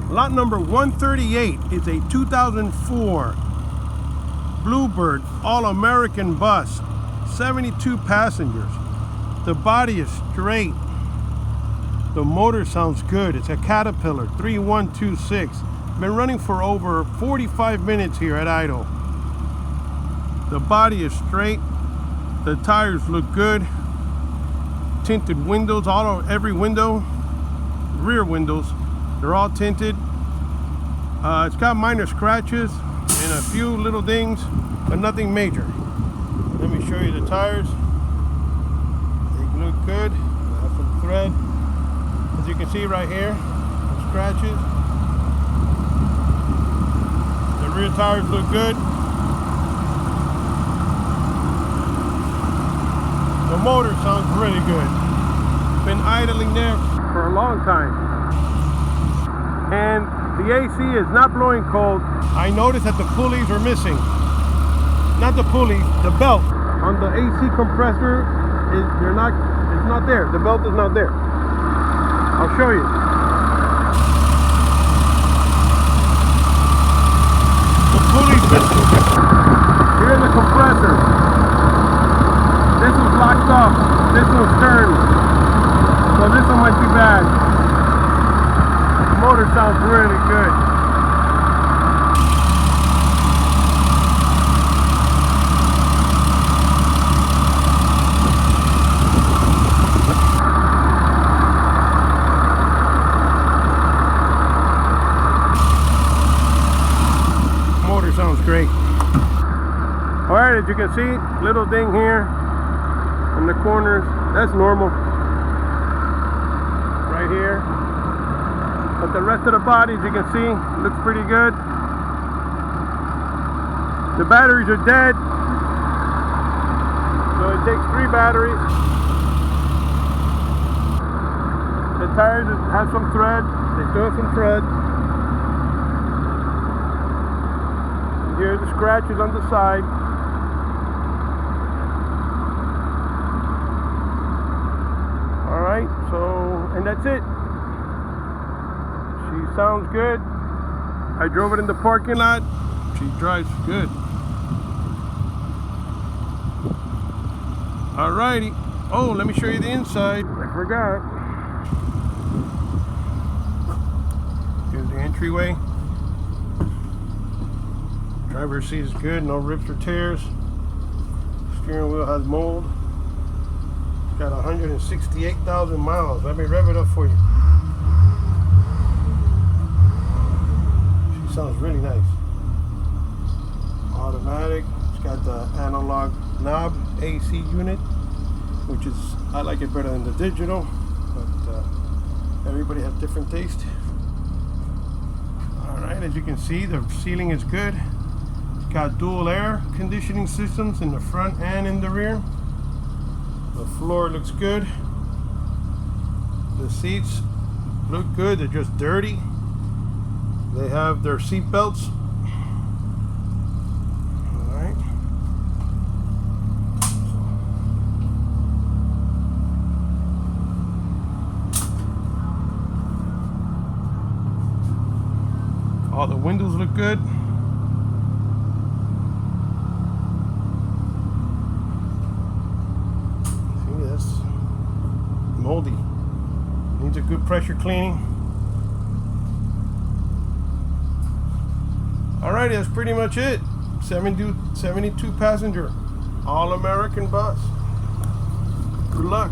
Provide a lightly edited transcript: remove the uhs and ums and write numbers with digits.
Lot number 138 is a 2004 Bluebird All-American bus, 72 passengers. The body is straight. The motor sounds good. It's a Caterpillar 3126. Been running for over 45 minutes here at Idle. The body is straight. The tires look good. Tinted windows, every window, rear windows, they're all tinted. It's got minor scratches and a few little dings, but nothing major. Let me show you the tires. They look good. I have some thread. As you can see right here, some scratches. The rear tires look good. The motor sounds really good. Been idling there for a long time. And the AC is not blowing cold. I noticed that the pulleys are missing. Not the pulleys, the belt on the AC compressor it's not there. The belt is not there. I'll show you. The pulley's missing. Here's the compressor. This was locked off. This was turned. So this one might be bad. The motor sounds really good. Motor sounds great. Alright, as you can see, little ding here in the corners. That's normal. Right here. But the rest of the body, as you can see, looks pretty good. The batteries are dead. So it takes 3 batteries. The tires have some thread. They still have some thread. And here's the scratches on the side. Alright, so, and that's it. She sounds good. I drove it in the parking lot. She drives good. Alrighty. Oh, let me show you the inside. I forgot. Here's the entryway. Driver's seat is good, no rips or tears. Steering wheel has mold. It's got 168,000 miles. Let me rev it up for you. She sounds really nice. Automatic. It's got the analog knob AC unit, which is, I like it better than the digital, but everybody has different taste. Alright, as you can see, the ceiling is good. It's got dual air conditioning systems in the front and in the rear. The floor looks good. The seats look good. They're just dirty. They have their seat belts. Alright. All the windows look good. See, that's moldy. Needs a good pressure cleaning. Alrighty, that's pretty much it. 72 passenger All-American bus. Good luck.